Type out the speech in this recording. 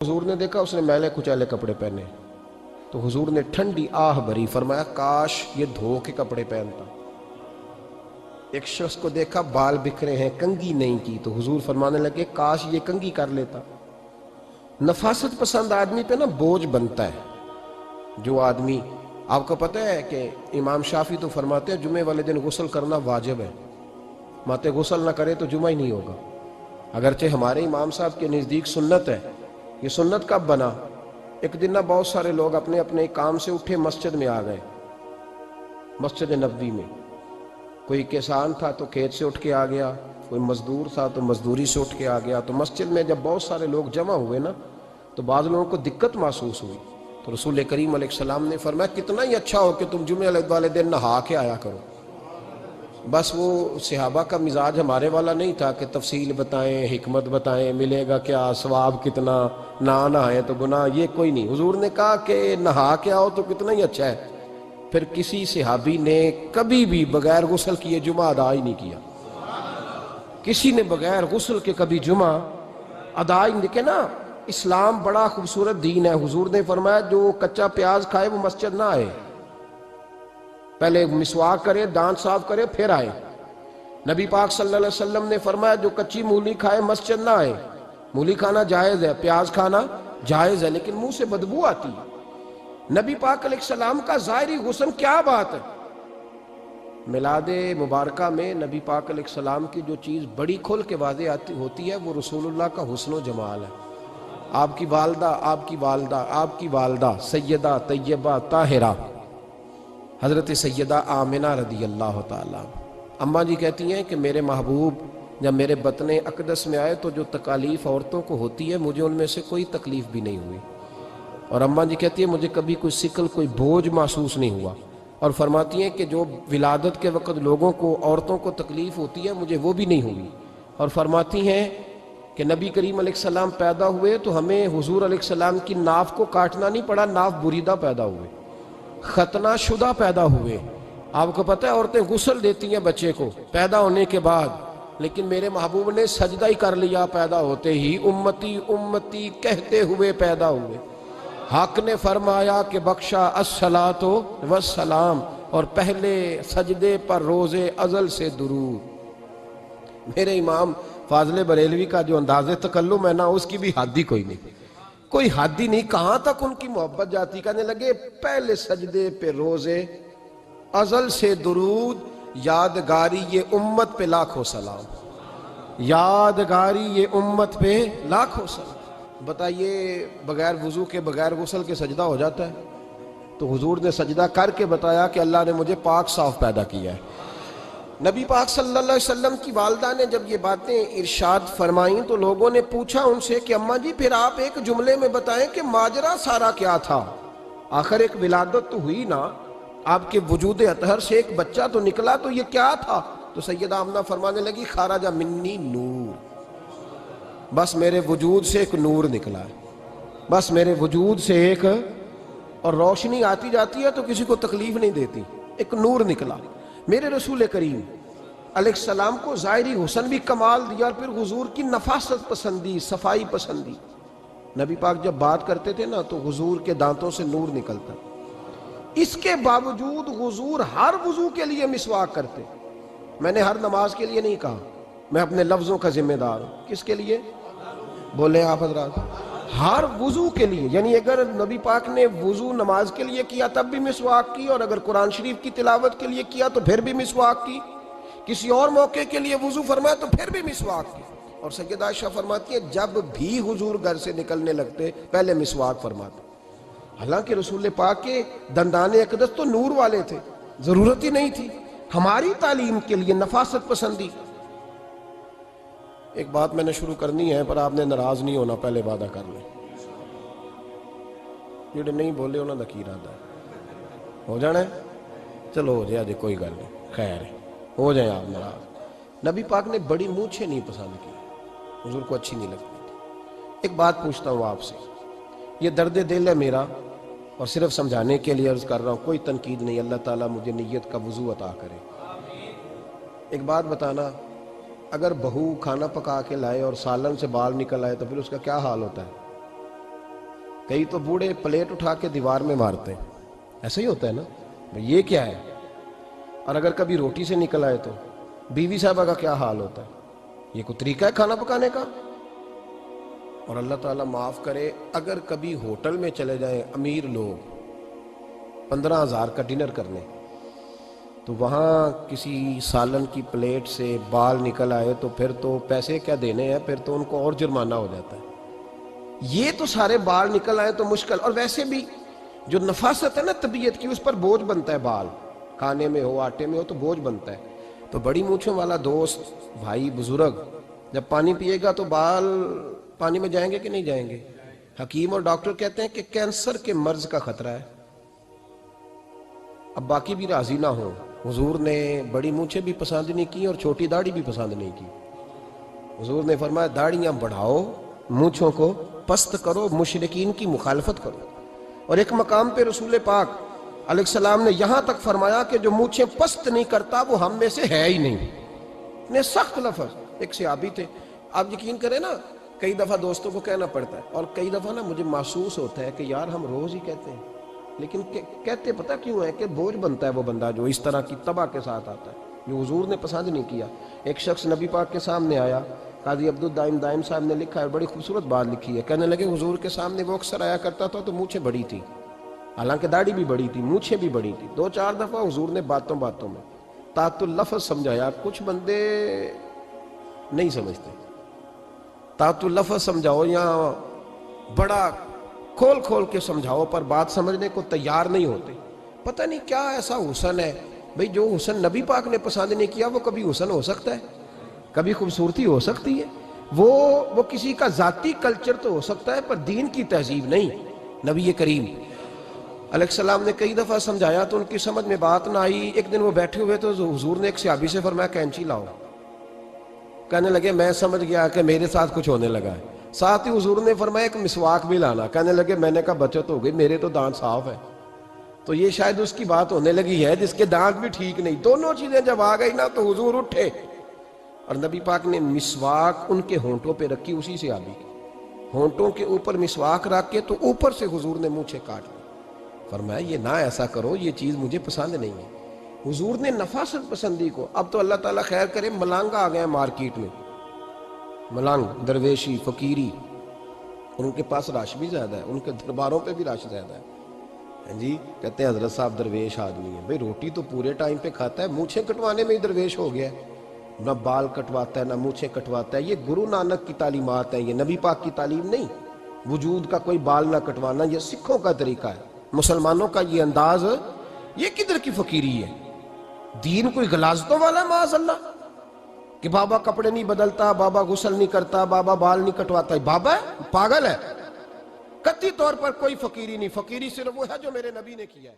حضور نے دیکھا اس نے میلے کچیلے کپڑے پہنے تو حضور نے ٹھنڈی آہ بھری، فرمایا کاش یہ دھو کے کپڑے پہنتا۔ ایک شخص کو دیکھا بال بکھرے ہیں، کنگھی نہیں کی، تو حضور فرمانے لگے کاش یہ کنگھی کر لیتا۔ نفاست پسند آدمی پہ نا بوجھ بنتا ہے۔ جو آدمی، آپ کو پتہ ہے کہ امام شافعی تو فرماتے ہیں جمعے والے دن غسل کرنا واجب ہے، ماتے غسل نہ کرے تو جمعہ ہی نہیں ہوگا۔ اگرچہ ہمارے امام صاحب کے نزدیک سنت ہے۔ یہ سنت کب بنا؟ ایک دن نہ بہت سارے لوگ اپنے اپنے کام سے اٹھے مسجد میں آ گئے، مسجد نبوی میں۔ کوئی کسان تھا تو کھیت سے اٹھ کے آ گیا، کوئی مزدور تھا تو مزدوری سے اٹھ کے آ گیا۔ تو مسجد میں جب بہت سارے لوگ جمع ہوئے نا تو بعض لوگوں کو دقت محسوس ہوئی، تو رسول کریم علیہ السلام نے فرمایا کتنا ہی اچھا ہو کہ تم جمعے والے دن نہا کے آیا کرو۔ بس وہ صحابہ کا مزاج ہمارے والا نہیں تھا کہ تفصیل بتائیں، حکمت بتائیں، ملے گا کیا، ثواب کتنا، نہ نہائیں تو گناہ، یہ کوئی نہیں۔ حضور نے کہا کہ نہا کے آؤ تو کتنا ہی اچھا ہے۔ پھر کسی صحابی نے کبھی بھی بغیر غسل کیے جمعہ ادا ہی نہیں کیا۔ کسی نے بغیر غسل کے کبھی جمعہ ادا ہی نہیں کیا نا۔ اسلام بڑا خوبصورت دین ہے۔ حضور نے فرمایا جو کچا پیاز کھائے وہ مسجد نہ آئے، پہلے مسواک کرے، دانت صاف کرے، پھر آئے۔ نبی پاک صلی اللہ علیہ وسلم نے فرمایا جو کچی مولی کھائے مسجد نہ آئے۔ مولی کھانا جائز ہے، پیاز کھانا جائز ہے، لیکن منہ سے بدبو آتی ہے۔ نبی پاک علیہ السلام کا ظاہری حسن کیا بات ہے۔ میلاد مبارکہ میں نبی پاک علیہ السلام کی جو چیز بڑی کھل کے واضح ہوتی ہے وہ رسول اللہ کا حسن و جمال ہے۔ آپ کی والدہ سیدہ طیبہ طاہرہ حضرت سیدہ آمنہ رضی اللہ تعالیٰ، اماں جی کہتی ہیں کہ میرے محبوب جب میرے بطن اقدس میں آئے تو جو تکالیف عورتوں کو ہوتی ہے مجھے ان میں سے کوئی تکلیف بھی نہیں ہوئی، اور اماں جی کہتی ہیں مجھے کبھی کوئی ثقل، کوئی بوجھ محسوس نہیں ہوا، اور فرماتی ہیں کہ جو ولادت کے وقت لوگوں کو، عورتوں کو تکلیف ہوتی ہے مجھے وہ بھی نہیں ہوئی، اور فرماتی ہیں کہ نبی کریم علیہ السلام پیدا ہوئے تو ہمیں حضور علیہ السلام کی ناف کو کاٹنا نہیں پڑا، ناف بریدہ پیدا ہوئے، ختنہ شدہ پیدا ہوئے۔ آپ کو پتہ ہے عورتیں غسل دیتی ہیں بچے کو پیدا ہونے کے بعد، لیکن میرے محبوب نے سجدہ ہی کر لیا پیدا ہوتے ہی، امتی امتی کہتے ہوئے پیدا ہوئے۔ حق نے فرمایا کہ بخشا الصلاۃ والسلام، اور پہلے سجدے پر روز ازل سے درود۔ میرے امام فاضل بریلوی کا جو انداز تکلم ہے نا اس کی بھی حد ہی کوئی نہیں، کوئی حد ہی نہیں، کہاں تک ان کی محبت جاتی۔ کہنے لگے پہلے سجدے پہ روز ازل سے درود، یادگاری یہ امت پہ لاکھوں سلام، یادگاری یہ امت پہ لاکھوں سلام۔ بتائیے بغیر وضو کے، بغیر غسل کے سجدہ ہو جاتا ہے؟ تو حضور نے سجدہ کر کے بتایا کہ اللہ نے مجھے پاک صاف پیدا کیا ہے۔ نبی پاک صلی اللہ علیہ وسلم کی والدہ نے جب یہ باتیں ارشاد فرمائیں تو لوگوں نے پوچھا ان سے کہ اماں جی پھر آپ ایک جملے میں بتائیں کہ ماجرا سارا کیا تھا، آخر ایک ولادت تو ہوئی نا، آپ کے وجود اطہر سے ایک بچہ تو نکلا، تو یہ کیا تھا؟ تو سیدہ آمنہ فرمانے لگی خارج منی نور، بس میرے وجود سے ایک نور نکلا ہے، بس میرے وجود سے ایک، اور روشنی آتی جاتی ہے تو کسی کو تکلیف نہیں دیتی، ایک نور نکلا۔ میرے رسول کریم علیہ السلام کو ظاہری حسن بھی کمال دیا، اور پھر حضور کی نفاست پسندی، صفائی پسندی۔ نبی پاک جب بات کرتے تھے نا تو حضور کے دانتوں سے نور نکلتا، اس کے باوجود حضور ہر وضو کے لیے مسواک کرتے۔ میں نے ہر نماز کے لیے نہیں کہا، میں اپنے لفظوں کا ذمہ دار ہوں۔ کس کے لیے بولیں آپ حضرات؟ ہر وضو کے لیے، یعنی اگر نبی پاک نے وضو نماز کے لیے کیا تب بھی مسواک کی، اور اگر قرآن شریف کی تلاوت کے لیے کیا تو پھر بھی مسواک کی، کسی اور موقع کے لیے وضو فرمایا تو پھر بھی مسواک کی۔ اور سیدہ عائشہ فرماتی ہے جب بھی حضور گھر سے نکلنے لگتے پہلے مسواک فرماتے، حالانکہ رسول پاک کے دندان اقدس تو نور والے تھے، ضرورت ہی نہیں تھی۔ ہماری تعلیم کے لیے نفاست پسندی۔ ایک بات میں نے شروع کرنی ہے پر آپ نے ناراض نہیں ہونا، پہلے وعدہ کر لیں، جڑے نہیں بولے انہوں نے کی ارادہ ہو جانا ہے، چلو ہو جائے، کوئی گل نہیں، خیر ہے، ہو جائیں آپ ناراض۔ نبی پاک نے بڑی مونچھیں نہیں پسند کی، حضور کو اچھی نہیں لگتی تھی۔ ایک بات پوچھتا ہوں آپ سے، یہ درد دل ہے میرا اور صرف سمجھانے کے لیے عرض کر رہا ہوں، کوئی تنقید نہیں، اللہ تعالیٰ مجھے نیت کا وضو عطا کرے۔ ایک بات بتانا، اگر بہو کھانا پکا کے لائے اور سالن سے بال نکل آئے تو پھر اس کا کیا حال ہوتا ہے؟ کئی تو بوڑھے پلیٹ اٹھا کے دیوار میں مارتے ہیں، ایسا ہی ہوتا ہے نا، یہ کیا ہے؟ اور اگر کبھی روٹی سے نکل آئے تو بیوی صاحبہ کا کیا حال ہوتا ہے؟ یہ کوئی طریقہ ہے کھانا پکانے کا؟ اور اللہ تعالیٰ معاف کرے، اگر کبھی ہوٹل میں چلے جائیں امیر لوگ 15,000 کا ڈنر کرنے، تو وہاں کسی سالن کی پلیٹ سے بال نکل آئے تو پھر تو پیسے کیا دینے ہیں، پھر تو ان کو اور جرمانہ ہو جاتا ہے۔ یہ تو سارے بال نکل آئے تو مشکل، اور ویسے بھی جو نفاست ہے نا طبیعت کی، اس پر بوجھ بنتا ہے، بال کھانے میں ہو آٹے میں ہو تو بوجھ بنتا ہے۔ تو بڑی مونچھوں والا دوست بھائی بزرگ جب پانی پیے گا تو بال پانی میں جائیں گے کہ نہیں جائیں گے؟ حکیم اور ڈاکٹر کہتے ہیں کہ کینسر کے مرض کا خطرہ ہے۔ اب باقی بھی راضی نہ ہوں، حضور نے بڑی مونچھیں بھی پسند نہیں کی اور چھوٹی داڑھی بھی پسند نہیں کی۔ حضور نے فرمایا داڑھیاں بڑھاؤ، مونچھوں کو پست کرو، مشرکین کی مخالفت کرو۔ اور ایک مقام پہ رسول پاک علیہ السلام نے یہاں تک فرمایا کہ جو مونچھیں پست نہیں کرتا وہ ہم میں سے ہے ہی نہیں۔ اتنے سخت لفظ۔ ایک صحابی تھے، آپ یقین کریں نا، کئی دفعہ دوستوں کو کہنا پڑتا ہے، اور کئی دفعہ نا مجھے محسوس ہوتا ہے کہ یار ہم روز ہی کہتے ہیں، لیکن کہتے پتہ کیوں ہے کہ بوجھ بنتا ہے وہ بندہ جو اس طرح کی تباہ کے ساتھ آتا ہے، جو حضور نے پسند نہیں کیا۔ ایک شخص نبی پاک کے سامنے آیا، قاضی عبدالدائم دائم صاحب نے لکھا ہے، بڑی خوبصورت بات لکھی ہے، کہنے لگے حضور کے سامنے وہ اکثر آیا کرتا تھا تو مونچھیں بڑی تھی، حالانکہ داڑھی بھی بڑی تھی، مونچھیں بھی بڑی تھی۔ 2-4 دفعہ حضور نے باتوں باتوں میں تات اللفظ سمجھایا۔ کچھ بندے نہیں سمجھتے، تات اللفظ سمجھاؤ یا بڑا کھول کھول کے سمجھاؤ پر بات سمجھنے کو تیار نہیں ہوتے۔ پتہ نہیں کیا ایسا حسن ہے بھئی، جو حسن نبی پاک نے پسند نہیں کیا وہ کبھی حسن ہو سکتا ہے، کبھی خوبصورتی ہو سکتی ہے، وہ کسی کا ذاتی کلچر تو ہو سکتا ہے پر دین کی تہذیب نہیں۔ نبی کریم علیہ السلام نے کئی دفعہ سمجھایا تو ان کی سمجھ میں بات نہ آئی۔ ایک دن وہ بیٹھے ہوئے تو حضور نے ایک صحابی سے فرمایا کینچی لاؤ۔ کہنے لگے میں سمجھ گیا کہ میرے ساتھ کچھ ہونے لگا ہے۔ ساتھ ہی حضور نے فرمایا ایک مسواک بھی لانا۔ کہنے لگے میں نے کہا بچت ہو گئی، میرے تو دانت صاف ہے۔ تو یہ شاید اس کی بات ہونے لگی ہے جس کے دانت بھی ٹھیک نہیں۔ دونوں چیزیں جب آ گئی نا تو حضور اٹھے اور نبی پاک نے مسواک ان کے ہونٹوں پہ رکھی، اسی سے آبی ہونٹوں کے اوپر مسواک رکھ کے تو اوپر سے حضور نے مونچھیں کاٹ لی۔ فرمایا یہ نہ ایسا کرو، یہ چیز مجھے پسند نہیں ہے۔ حضور نے نفاست پسندی کو۔ اب تو اللہ تعالیٰ خیر کرے، ملانگ آ گئے مارکیٹ میں، ملانگ، درویشی، فقیری، اور ان کے پاس رش بھی زیادہ ہے، ان کے درباروں پہ بھی رش زیادہ ہے۔ جی کہتے ہیں حضرت صاحب درویش آدمی ہے۔ بھئی روٹی تو پورے ٹائم پہ کھاتا ہے، مونچھیں کٹوانے میں ہی درویش ہو گیا ہے، نہ بال کٹواتا ہے نہ مونچھیں کٹواتا ہے۔ یہ گرو نانک کی تعلیمات ہیں، یہ نبی پاک کی تعلیم نہیں۔ وجود کا کوئی بال نہ کٹوانا یہ سکھوں کا طریقہ ہے، مسلمانوں کا یہ انداز، یہ کدھر کی فقیری ہے؟ دین کوئی غلاظتوں والا معاذ اللہ، کہ بابا کپڑے نہیں بدلتا، بابا غسل نہیں کرتا، بابا بال نہیں کٹواتا۔ بابا ہے پاگل ہے؟ قطعی طور پر کوئی فقیری نہیں، فقیری صرف وہ ہے جو میرے نبی نے کیا ہے۔